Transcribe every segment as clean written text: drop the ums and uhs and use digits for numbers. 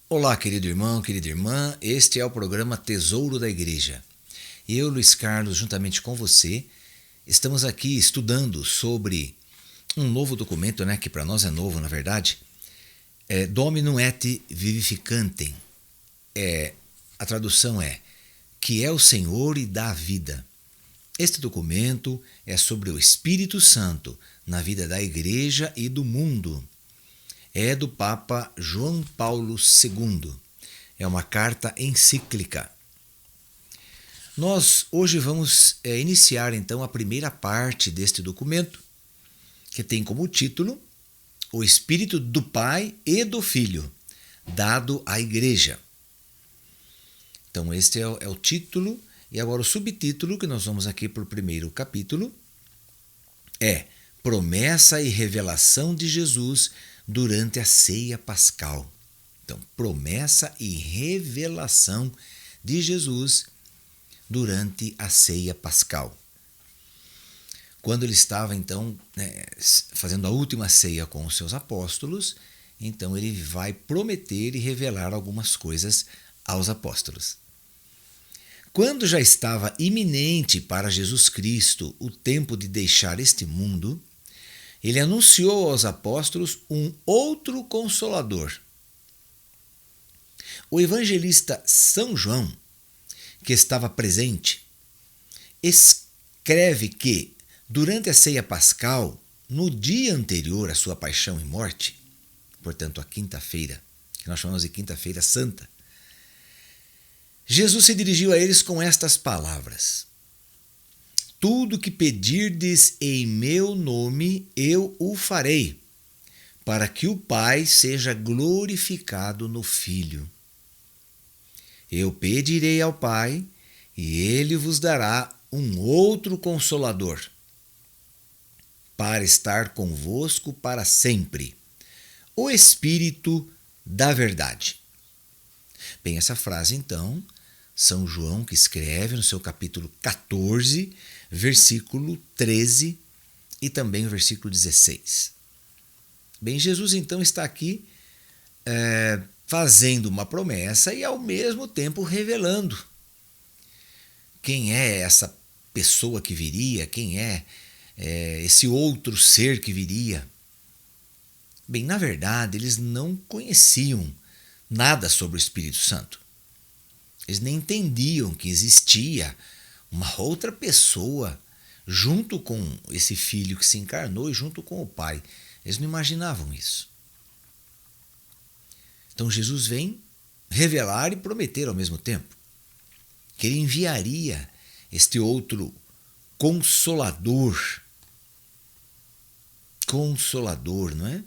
Olá, querido irmão, querida irmã, este é o programa Tesouro da Igreja. Eu, Luiz Carlos, juntamente com você, estamos aqui estudando sobre um novo documento, que para nós é novo, na verdade, Dominum et Vivificantem. A tradução é que é o Senhor e dá a vida. Este documento é sobre o Espírito Santo na vida da Igreja e do mundo. É do Papa João Paulo II. É uma carta encíclica. Nós hoje vamos iniciar então a primeira parte deste documento, que tem como título O Espírito do Pai e do Filho, dado à Igreja. Então este é o título, e agora o subtítulo que nós vamos aqui para o primeiro capítulo é Promessa e Revelação de Jesus durante a Ceia Pascal. Então, promessa e revelação de Jesus durante a Ceia Pascal. Quando ele estava, então, fazendo a última ceia com os seus apóstolos, então ele vai prometer e revelar algumas coisas aos apóstolos. Quando já estava iminente para Jesus Cristo o tempo de deixar este mundo, ele anunciou aos apóstolos um outro Consolador. O evangelista São João, que estava presente, escreve que, durante a ceia pascal, no dia anterior à sua paixão e morte, portanto a quinta-feira, que nós chamamos de Quinta-feira Santa, Jesus se dirigiu a eles com estas palavras: Tudo que pedirdes em meu nome, eu o farei, para que o Pai seja glorificado no Filho. Eu pedirei ao Pai, e ele vos dará um outro Consolador, para estar convosco para sempre, o Espírito da Verdade. Bem, essa frase, então, São João que escreve no seu capítulo 14, versículo 13 e também o versículo 16. Bem, Jesus então está aqui fazendo uma promessa e ao mesmo tempo revelando quem é essa pessoa que viria, quem é esse outro ser que viria. Bem, na verdade, eles não conheciam nada sobre o Espírito Santo. Eles nem entendiam que existia uma outra pessoa junto com esse filho que se encarnou e junto com o Pai. Eles não imaginavam isso. Então Jesus vem revelar e prometer ao mesmo tempo que ele enviaria este outro Consolador. Consolador, não é?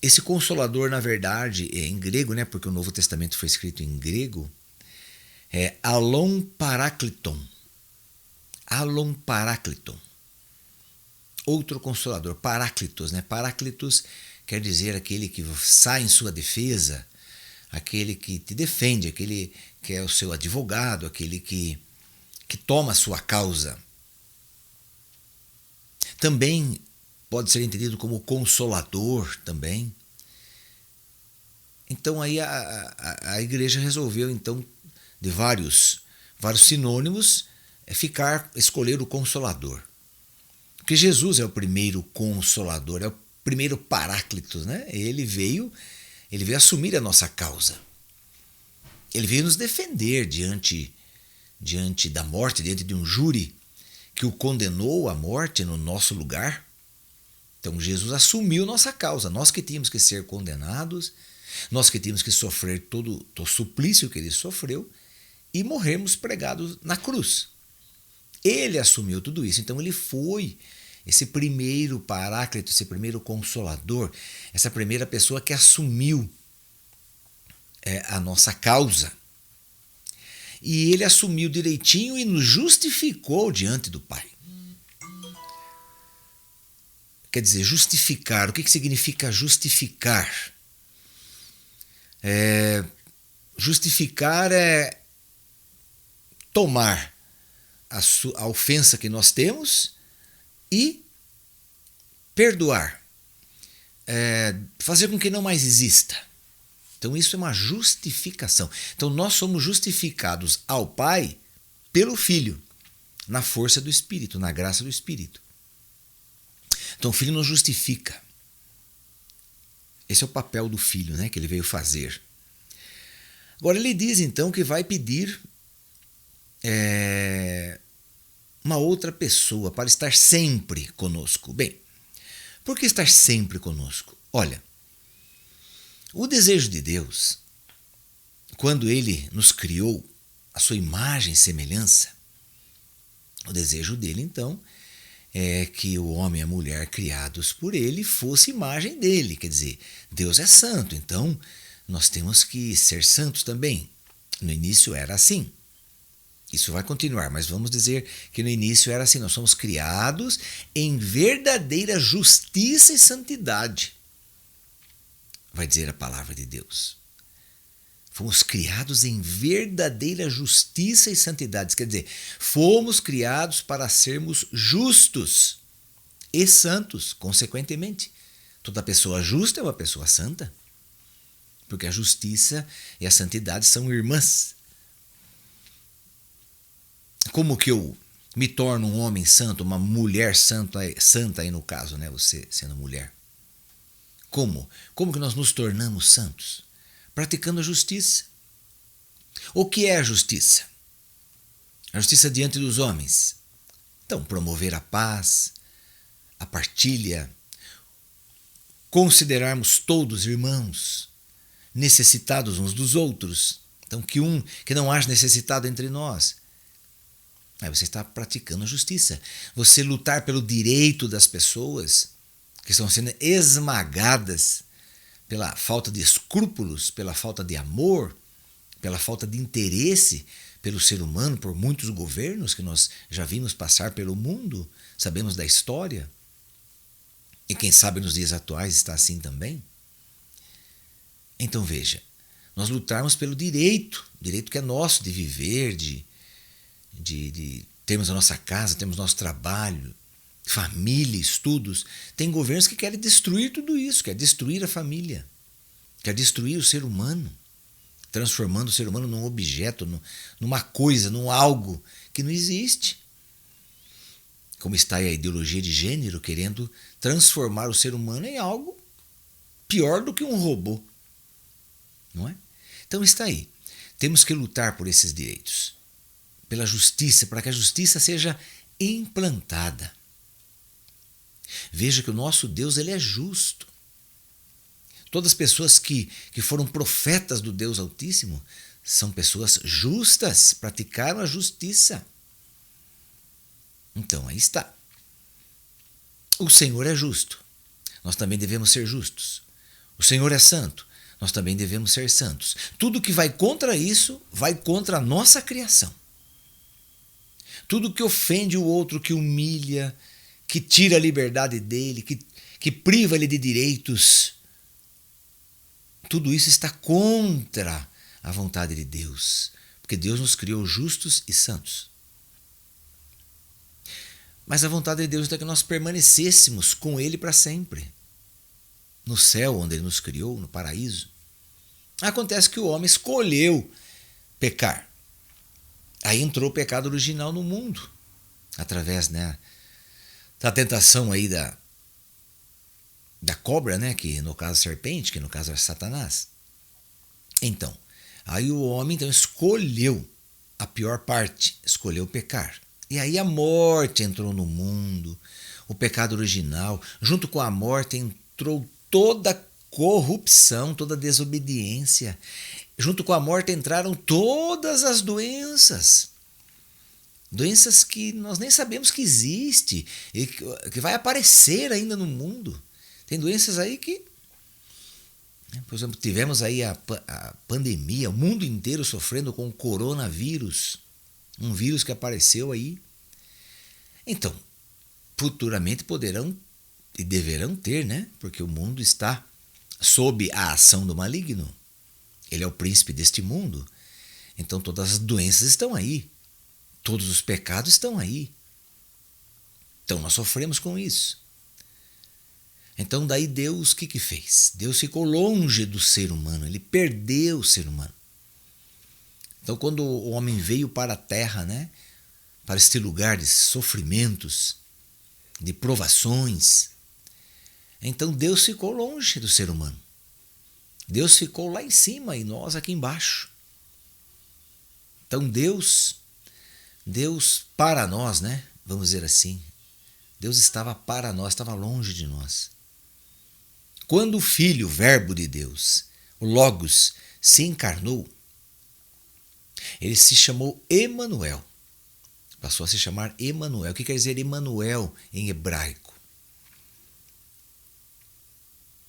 Esse Consolador, na verdade, em grego, porque o Novo Testamento foi escrito em grego, é Allon Parakleton. Allon Parakleton. Outro Consolador, Paráclitos. Paráclitos quer dizer aquele que sai em sua defesa, aquele que te defende, aquele que é o seu advogado, aquele que toma a sua causa. Também pode ser entendido como Consolador também. Então aí a igreja resolveu, então, de vários sinônimos, escolher o Consolador. Porque Jesus é o primeiro Consolador, é o primeiro Paráclitos, Ele veio assumir a nossa causa. Ele veio nos defender diante da morte, diante de um júri que o condenou à morte no nosso lugar. Então Jesus assumiu nossa causa, nós que tínhamos que ser condenados, nós que tínhamos que sofrer todo o suplício que ele sofreu e morrermos pregados na cruz. Ele assumiu tudo isso, então ele foi esse primeiro Paráclito, esse primeiro Consolador, essa primeira pessoa que assumiu a nossa causa. E ele assumiu direitinho e nos justificou diante do Pai. Quer dizer, justificar. O que significa justificar? Justificar é tomar a ofensa que nós temos e perdoar. fazer com que não mais exista. Então isso é uma justificação. Então nós somos justificados ao Pai pelo Filho, na força do Espírito, na graça do Espírito. Então o Filho nos justifica. Esse é o papel do Filho, né, que ele veio fazer. Agora ele diz então que vai pedir uma outra pessoa para estar sempre conosco. Bem, por que estar sempre conosco? Olha, o desejo de Deus, quando Ele nos criou a sua imagem e semelhança, o desejo dele então é que o homem e a mulher criados por Ele fosse imagem dele. Quer dizer, Deus é santo, então nós temos que ser santos também. No início era assim. Isso vai continuar, mas vamos dizer que no início era assim. Nós somos criados em verdadeira justiça e santidade. Vai dizer a palavra de Deus. Fomos criados em verdadeira justiça e santidade. Quer dizer, fomos criados para sermos justos e santos, consequentemente. Toda pessoa justa é uma pessoa santa. Porque a justiça e a santidade são irmãs. Como que eu me torno um homem santo, uma mulher santa aí no caso, né? Você sendo mulher. Como? Como que nós nos tornamos santos? Praticando a justiça. O que é a justiça? A justiça diante dos homens. Então, promover a paz, a partilha, considerarmos todos irmãos, necessitados uns dos outros. Então, que não haja necessitado entre nós. Aí você está praticando a justiça. Você lutar pelo direito das pessoas que estão sendo esmagadas pela falta de escrúpulos, pela falta de amor, pela falta de interesse pelo ser humano, por muitos governos que nós já vimos passar pelo mundo, sabemos da história. E quem sabe nos dias atuais está assim também. Então veja, nós lutarmos pelo direito que é nosso de viver, de termos a nossa casa, termos nosso trabalho, família, estudos. Tem governos que querem destruir tudo isso, quer destruir a família, quer destruir o ser humano, transformando o ser humano num objeto, numa coisa, num algo que não existe. Como está aí a ideologia de gênero, querendo transformar o ser humano em algo pior do que um robô. Não é? Então está aí. Temos que lutar por esses direitos, pela justiça, para que a justiça seja implantada. Veja que o nosso Deus, ele é justo. Todas as pessoas que foram profetas do Deus Altíssimo são pessoas justas, praticaram a justiça. Então, aí está. O Senhor é justo. Nós também devemos ser justos. O Senhor é santo. Nós também devemos ser santos. Tudo que vai contra isso, vai contra a nossa criação. Tudo que ofende o outro, que humilha, que tira a liberdade dele, que priva ele de direitos, tudo isso está contra a vontade de Deus, porque Deus nos criou justos e santos. Mas a vontade de Deus é que nós permanecêssemos com Ele para sempre, no céu onde Ele nos criou, no paraíso. Acontece que o homem escolheu pecar. Aí entrou o pecado original no mundo, através, né, da tentação aí da cobra, né, que no caso é serpente, que no caso é Satanás. Então, aí o homem então escolheu a pior parte, escolheu pecar. E aí a morte entrou no mundo, o pecado original. Junto com a morte entrou toda a corrupção, toda a desobediência. Junto com a morte entraram todas as doenças. Doenças que nós nem sabemos que existe e que vai aparecer ainda no mundo. Tem doenças aí que, por exemplo, tivemos aí a pandemia, o mundo inteiro sofrendo com o coronavírus, um vírus que apareceu aí. Então, futuramente poderão e deverão ter, né? Porque o mundo está sob a ação do maligno. Ele é o príncipe deste mundo. Então todas as doenças estão aí. Todos os pecados estão aí. Então nós sofremos com isso. Então daí Deus o que fez? Deus ficou longe do ser humano, ele perdeu o ser humano. Então quando o homem veio para a terra, né, para este lugar de sofrimentos, de provações, então Deus ficou longe do ser humano. Deus ficou lá em cima e nós aqui embaixo. Então Deus para nós, né? Vamos dizer assim, Deus estava para nós, estava longe de nós. Quando o Filho, o Verbo de Deus, o Logos, se encarnou, ele se chamou Emanuel. Passou a se chamar Emanuel. O que quer dizer Emanuel em hebraico?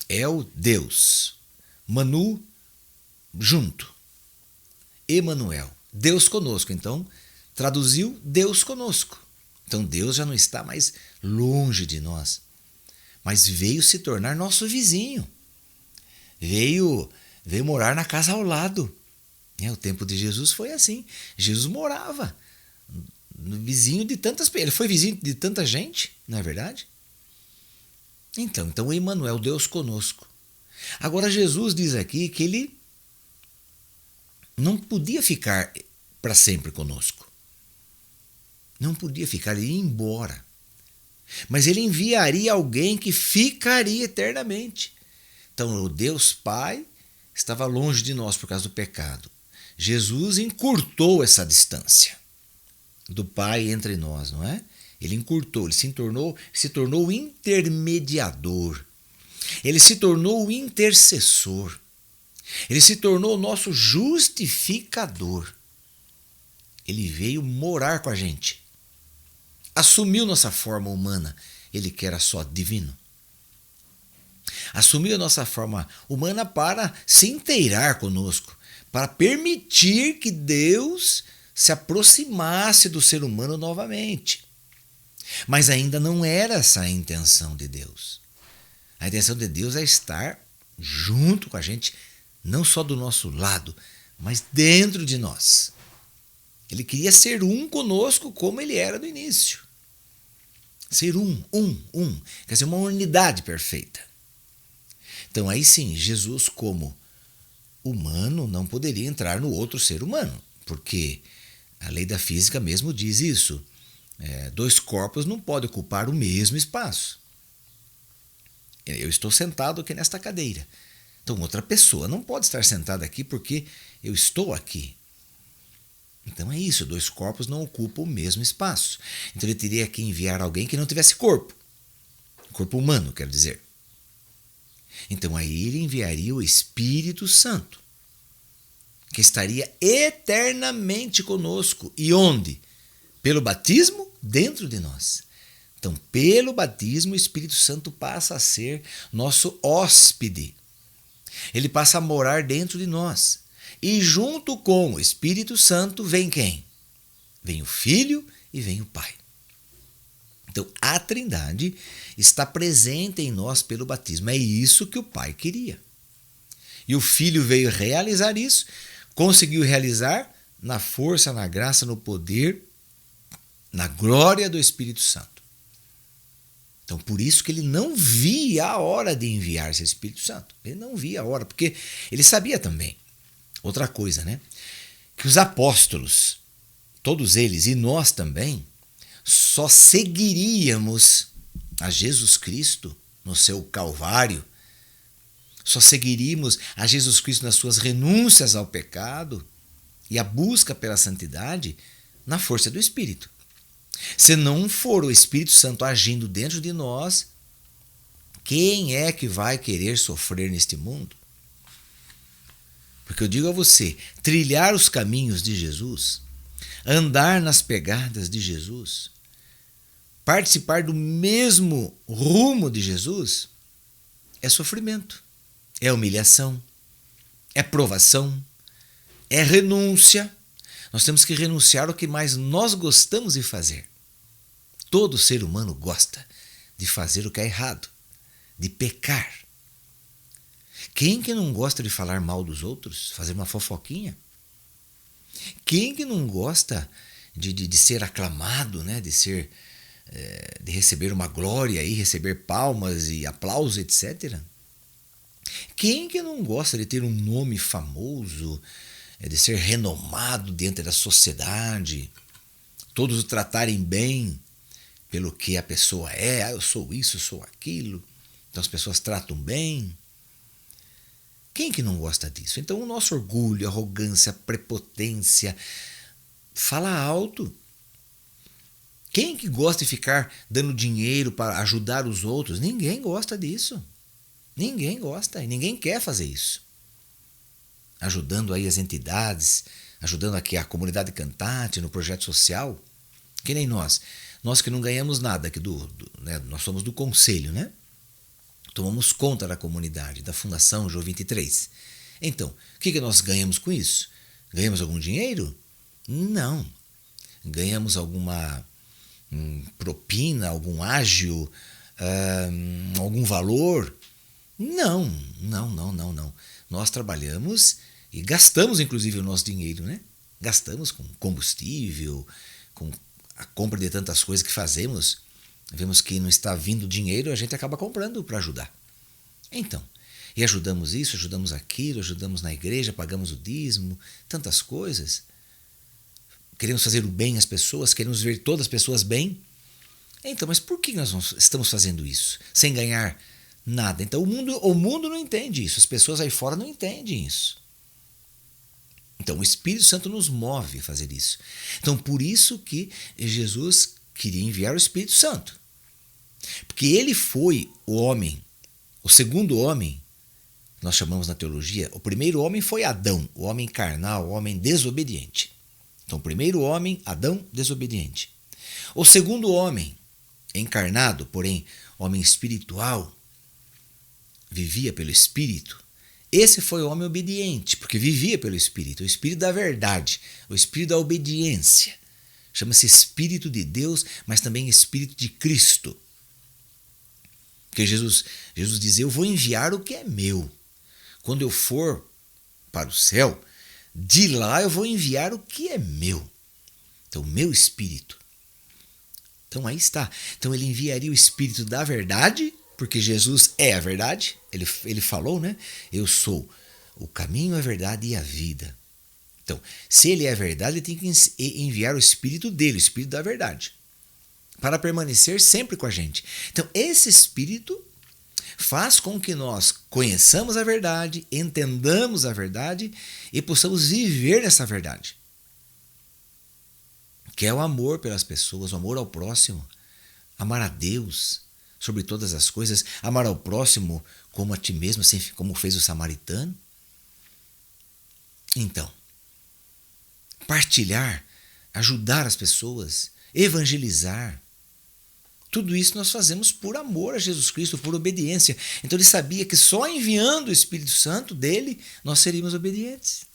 É o Deus. Manu, junto. Emanuel. Deus conosco. Então, traduziu Deus conosco. Então, Deus já não está mais longe de nós, mas veio se tornar nosso vizinho. Veio morar na casa ao lado. O tempo de Jesus foi assim. Jesus morava no vizinho de tantas pessoas. Ele foi vizinho de tanta gente, não é verdade? Então Emanuel, Deus conosco. Agora Jesus diz aqui que ele não podia ficar para sempre conosco. Não podia ficar, ele ia embora. Mas ele enviaria alguém que ficaria eternamente. Então o Deus Pai estava longe de nós por causa do pecado. Jesus encurtou essa distância do Pai entre nós, não é? Ele encurtou, ele se tornou o intermediador. Ele se tornou o intercessor. Ele se tornou o nosso justificador. Ele veio morar com a gente. Assumiu nossa forma humana. Ele que era só divino. Assumiu a nossa forma humana para se inteirar conosco, para permitir que Deus se aproximasse do ser humano novamente. Mas ainda não era essa a intenção de Deus. A intenção de Deus é estar junto com a gente, não só do nosso lado, mas dentro de nós. Ele queria ser um conosco como ele era no início. Ser um. Quer dizer, uma unidade perfeita. Então aí sim, Jesus como humano não poderia entrar no outro ser humano, porque a lei da física mesmo diz isso. Dois corpos não podem ocupar o mesmo espaço. Eu estou sentado aqui nesta cadeira. Então outra pessoa não pode estar sentada aqui porque eu estou aqui. Então é isso, dois corpos não ocupam o mesmo espaço. Então ele teria que enviar alguém que não tivesse corpo. Corpo humano, quero dizer. Então aí ele enviaria o Espírito Santo, que estaria eternamente conosco. E onde? Pelo batismo, dentro de nós. Então, pelo batismo, o Espírito Santo passa a ser nosso hóspede. Ele passa a morar dentro de nós. E junto com o Espírito Santo vem quem? Vem o Filho e vem o Pai. Então, a Trindade está presente em nós pelo batismo. É isso que o Pai queria. E o Filho veio realizar isso, conseguiu realizar na força, na graça, no poder, na glória do Espírito Santo. Então, por isso que ele não via a hora de enviar esse Espírito Santo. Ele não via a hora, porque ele sabia também. Outra coisa, né? Que os apóstolos, todos eles e nós também, só seguiríamos a Jesus Cristo no seu Calvário, só seguiríamos a Jesus Cristo nas suas renúncias ao pecado e a busca pela santidade na força do Espírito. Se não for o Espírito Santo agindo dentro de nós, quem é que vai querer sofrer neste mundo? Porque eu digo a você, trilhar os caminhos de Jesus, andar nas pegadas de Jesus, participar do mesmo rumo de Jesus, é sofrimento, é humilhação, é provação, é renúncia. Nós temos que renunciar ao que mais nós gostamos de fazer. Todo ser humano gosta de fazer o que é errado, de pecar. Quem que não gosta de falar mal dos outros, fazer uma fofoquinha? Quem que não gosta de ser aclamado, né? De ser de receber uma glória e receber palmas e aplausos, etc. Quem que não gosta de ter um nome famoso, de ser renomado diante da sociedade, todos o tratarem bem pelo que a pessoa é, eu sou isso, eu sou aquilo, então as pessoas tratam bem. Quem que não gosta disso? Então o nosso orgulho, arrogância, prepotência, fala alto. Quem que gosta de ficar dando dinheiro para ajudar os outros? Ninguém gosta disso. Ninguém gosta e ninguém quer fazer isso. Ajudando aí as entidades, ajudando aqui a comunidade cantante no projeto social, que nem nós. Nós que não ganhamos nada, que né, nós somos do conselho, né? Tomamos conta da comunidade, da Fundação João 23. Então, o que nós ganhamos com isso? Ganhamos algum dinheiro? Não. Ganhamos alguma propina, algum ágio, algum valor? Não. Nós trabalhamos e gastamos, inclusive, o nosso dinheiro, né? Gastamos com combustível, com a compra de tantas coisas que fazemos. Vemos que não está vindo dinheiro, a gente acaba comprando para ajudar. Então, e ajudamos isso, ajudamos aquilo, ajudamos na igreja, pagamos o dízimo, tantas coisas. Queremos fazer o bem às pessoas, queremos ver todas as pessoas bem. Então, mas por que nós estamos fazendo isso? Sem ganhar nada. Então, o mundo não entende isso, as pessoas aí fora não entendem isso. Então, o Espírito Santo nos move a fazer isso. Então, por isso que Jesus queria enviar o Espírito Santo. Porque ele foi o homem, o segundo homem, nós chamamos na teologia, o primeiro homem foi Adão, o homem carnal, o homem desobediente. Então, o primeiro homem, Adão, desobediente. O segundo homem, encarnado, porém, homem espiritual, vivia pelo Espírito. Esse foi o homem obediente, porque vivia pelo Espírito, o Espírito da verdade, o Espírito da obediência. Chama-se Espírito de Deus, mas também Espírito de Cristo. Porque Jesus diz, eu vou enviar o que é meu. Quando eu for para o céu, de lá eu vou enviar o que é meu. Então, o meu Espírito. Então, aí está. Então, ele enviaria o Espírito da verdade, porque Jesus é a verdade. Ele falou, né? Eu sou o caminho, a verdade e a vida. Então, se ele é a verdade, ele tem que enviar o Espírito dele, o Espírito da verdade, para permanecer sempre com a gente. Então, esse Espírito faz com que nós conheçamos a verdade, entendamos a verdade e possamos viver nessa verdade. Que é o amor pelas pessoas, o amor ao próximo, amar a Deus sobre todas as coisas, amar ao próximo como a ti mesmo, assim como fez o samaritano. Então, partilhar, ajudar as pessoas, evangelizar. Tudo isso nós fazemos por amor a Jesus Cristo, por obediência. Então ele sabia que só enviando o Espírito Santo dele, nós seríamos obedientes.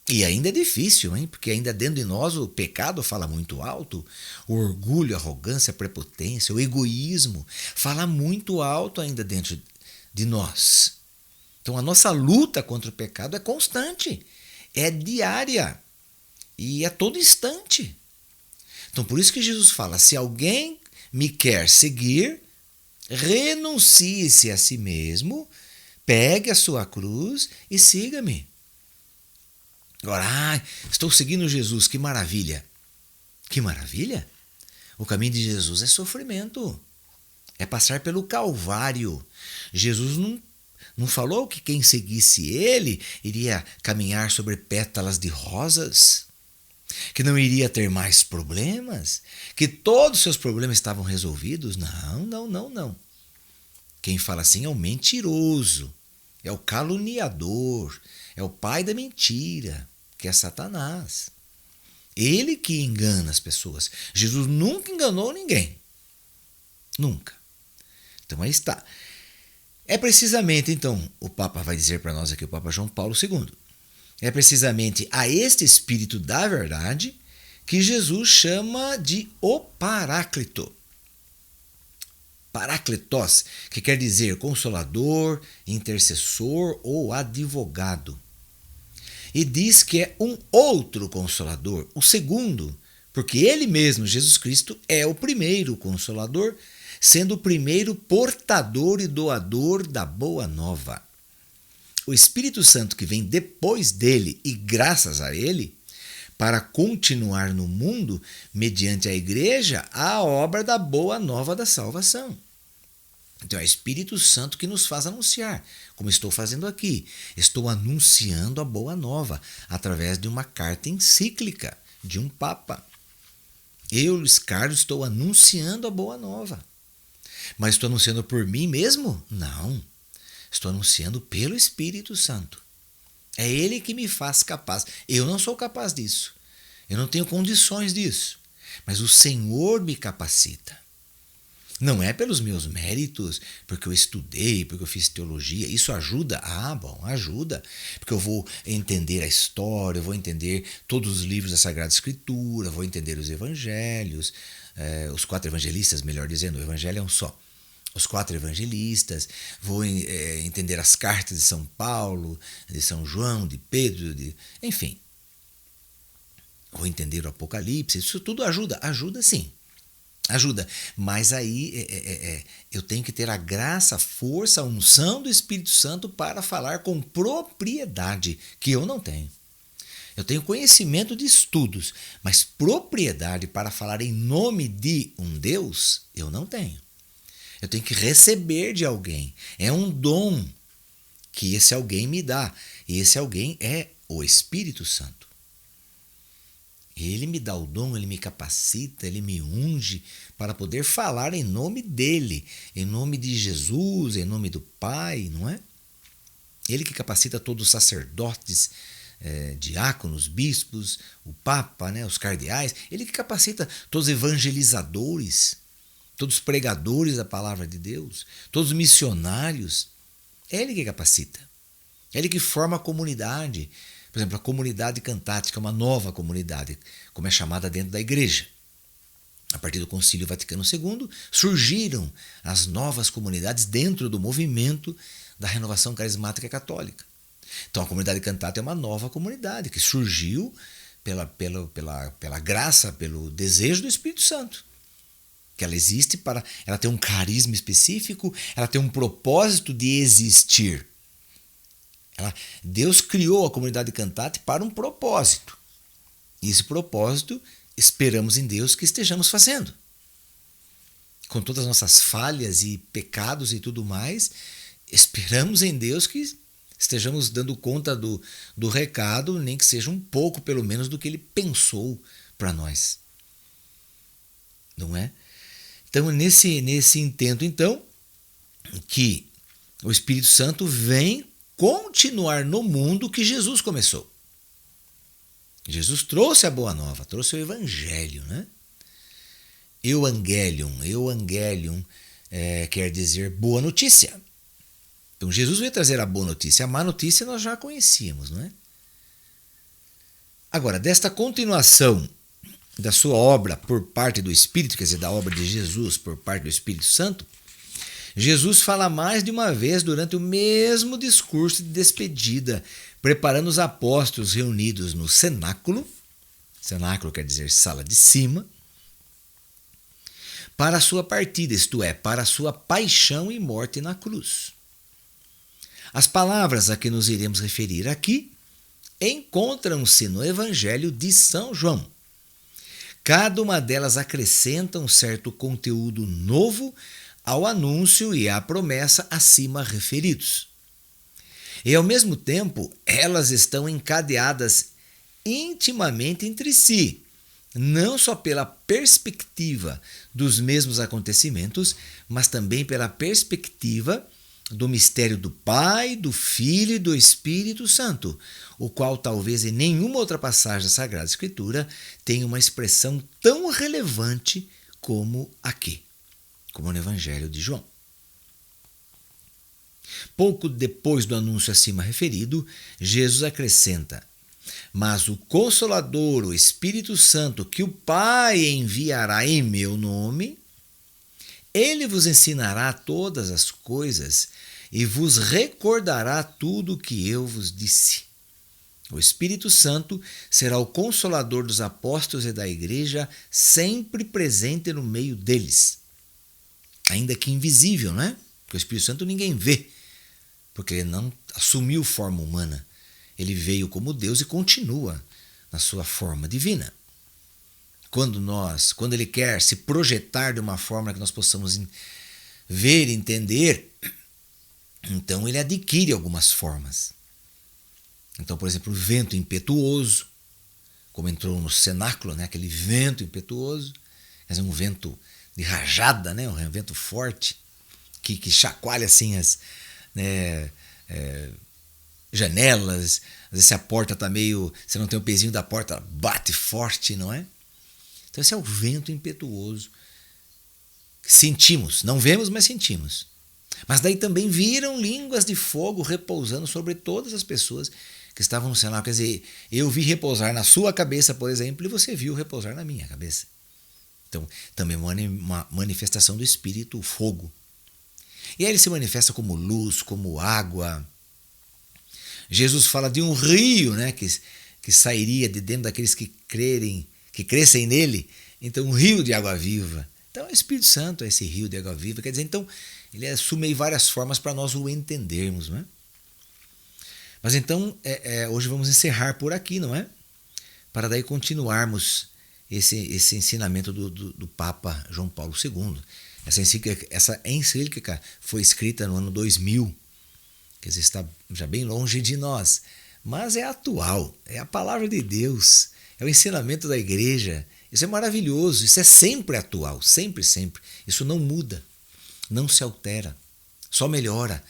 E ainda é difícil, hein? Porque ainda dentro de nós o pecado fala muito alto, o orgulho, a arrogância, a prepotência, o egoísmo fala muito alto ainda dentro de nós. Então a nossa luta contra o pecado é constante, é diária e a todo instante. Então por isso que Jesus fala, se alguém me quer seguir, renuncie-se a si mesmo, pegue a sua cruz e siga-me. Agora, estou seguindo Jesus, que maravilha. Que maravilha? O caminho de Jesus é sofrimento, é passar pelo Calvário. Jesus não falou que quem seguisse ele iria caminhar sobre pétalas de rosas, que não iria ter mais problemas, que todos os seus problemas estavam resolvidos. Não. Quem fala assim é o mentiroso, é o caluniador, é o pai da mentira, que é Satanás. Ele que engana as pessoas. Jesus nunca enganou ninguém. Nunca. Então aí está. É precisamente, então, o Papa vai dizer para nós aqui, o Papa João Paulo II, é precisamente a este Espírito da verdade que Jesus chama de o Paráclito. Paráclitos, que quer dizer consolador, intercessor ou advogado. E diz que é um outro consolador, o segundo, Porque ele mesmo, Jesus Cristo, é o primeiro Consolador, sendo o primeiro portador e doador da Boa Nova. O Espírito Santo que vem depois dele e graças a ele, para continuar no mundo, mediante a igreja, a obra da Boa Nova da salvação. Então é o Espírito Santo que nos faz anunciar, como estou fazendo aqui. Estou anunciando a Boa Nova através de uma carta encíclica de um Papa. Eu, Luiz Carlos, estou anunciando a Boa Nova. Mas estou anunciando por mim mesmo? Não. Estou anunciando pelo Espírito Santo. É Ele que me faz capaz. Eu não sou capaz disso. Eu não tenho condições disso. Mas o Senhor me capacita. Não é pelos meus méritos, porque eu estudei, porque eu fiz teologia. Isso ajuda? Ah, bom, ajuda. Porque eu vou entender a história, eu vou entender todos os livros da Sagrada Escritura, vou entender os evangelhos, os 4 evangelistas, melhor dizendo, o evangelho é um só. Os 4 evangelistas, vou entender as cartas de São Paulo, de São João, de Pedro, enfim. Vou entender o Apocalipse, isso tudo ajuda. Ajuda sim. Ajuda, mas aí eu tenho que ter a graça, a força, a unção do Espírito Santo para falar com propriedade, que eu não tenho. Eu tenho conhecimento de estudos, mas propriedade para falar em nome de um Deus, eu não tenho. Eu tenho que receber de alguém. É um dom que esse alguém me dá. E esse alguém é o Espírito Santo. Ele me dá o dom, ele me capacita, ele me unge para poder falar em nome dele, em nome de Jesus, em nome do Pai, não é? Ele que capacita todos os sacerdotes, diáconos, bispos, o Papa, né, os cardeais. Ele que capacita todos os evangelizadores, todos os pregadores da palavra de Deus, todos os missionários. É ele que capacita. É ele que forma a comunidade. Por exemplo, a comunidade cantática é uma nova comunidade, como é chamada dentro da igreja. A partir do Concílio Vaticano II, surgiram as novas comunidades dentro do movimento da renovação carismática católica. Então, a comunidade cantática é uma nova comunidade que surgiu pela graça, pelo desejo do Espírito Santo. Que ela existe ela tem um carisma específico, ela tem um propósito de existir. Deus criou a comunidade cantate para um propósito. E esse propósito, esperamos em Deus que estejamos fazendo. Com todas as nossas falhas e pecados e tudo mais, esperamos em Deus que estejamos dando conta do recado, nem que seja um pouco, pelo menos, do que Ele pensou para nós. Não é? Então, nesse intento, então, que o Espírito Santo vem continuar no mundo que Jesus começou. Jesus trouxe a Boa Nova, trouxe o Evangelho, né? Euangelion quer dizer boa notícia. Então Jesus veio trazer a boa notícia. A má notícia nós já conhecíamos, não é? Agora, desta continuação da sua obra por parte do Espírito, quer dizer, da obra de Jesus por parte do Espírito Santo, Jesus fala mais de uma vez durante o mesmo discurso de despedida, preparando os apóstolos reunidos no cenáculo, cenáculo quer dizer sala de cima, para a sua partida, isto é, para a sua paixão e morte na cruz. As palavras a que nos iremos referir aqui encontram-se no Evangelho de São João. Cada uma delas acrescenta um certo conteúdo novo ao anúncio e à promessa acima referidos. E, ao mesmo tempo, elas estão encadeadas intimamente entre si, não só pela perspectiva dos mesmos acontecimentos, mas também pela perspectiva do mistério do Pai, do Filho e do Espírito Santo, o qual talvez em nenhuma outra passagem da Sagrada Escritura tenha uma expressão tão relevante como aqui, como no Evangelho de João. Pouco depois do anúncio acima referido, Jesus acrescenta: mas o Consolador, o Espírito Santo, que o Pai enviará em meu nome, ele vos ensinará todas as coisas e vos recordará tudo o que eu vos disse. O Espírito Santo será o consolador dos apóstolos e da igreja, sempre presente no meio deles. Ainda que invisível, não é? Porque o Espírito Santo ninguém vê, porque ele não assumiu forma humana. Ele veio como Deus e continua na sua forma divina. Quando ele quer se projetar de uma forma que nós possamos ver, entender, então ele adquire algumas formas. Então, por exemplo, o vento impetuoso, como entrou no cenáculo, né? Aquele vento impetuoso, quer dizer, um vento de rajada, né? Um vento forte, que chacoalha assim as janelas. Às vezes se a porta está meio... Você não tem o pezinho da porta, bate forte, não é? Então esse é o vento impetuoso. Sentimos, não vemos, mas sentimos. Mas daí também viram línguas de fogo repousando sobre todas as pessoas que estavam no cenáculo. Quer dizer, eu vi repousar na sua cabeça, por exemplo, e você viu repousar na minha cabeça. Então, também uma manifestação do Espírito, o fogo. E aí ele se manifesta como luz, como água. Jesus fala de um rio, né, que sairia de dentro daqueles que crescem nele. Então, um rio de água viva. Então, o Espírito Santo é esse rio de água viva. Quer dizer, então, ele assume várias formas para nós o entendermos, não é? Mas então, hoje vamos encerrar por aqui, não é? Para daí continuarmos esse ensinamento do Papa João Paulo II. Essa encíclica foi escrita no ano 2000, quer dizer, está já bem longe de nós, mas é atual, é a palavra de Deus, é o ensinamento da igreja. Isso é maravilhoso, isso é sempre atual, sempre, sempre. Isso não muda, não se altera, só melhora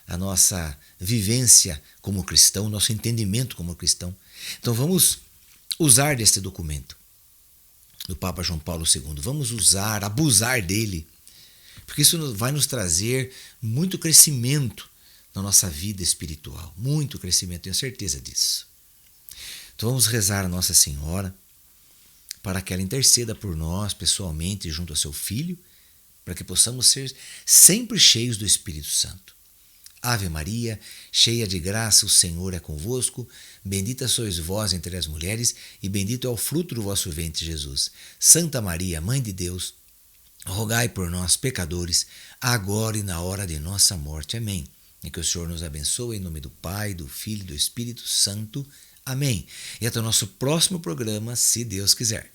a nossa vivência como cristão, nosso entendimento como cristão. Então vamos usar deste documento do Papa João Paulo II, vamos usar, abusar dele, porque isso vai nos trazer muito crescimento na nossa vida espiritual, muito crescimento, tenho certeza disso. Então vamos rezar a Nossa Senhora para que ela interceda por nós pessoalmente junto a seu Filho, para que possamos ser sempre cheios do Espírito Santo. Ave Maria, cheia de graça, o Senhor é convosco, bendita sois vós entre as mulheres, e bendito é o fruto do vosso ventre, Jesus. Santa Maria, Mãe de Deus, rogai por nós, pecadores, agora e na hora de nossa morte. Amém. E que o Senhor nos abençoe, em nome do Pai, do Filho e do Espírito Santo. Amém. E até o nosso próximo programa, se Deus quiser.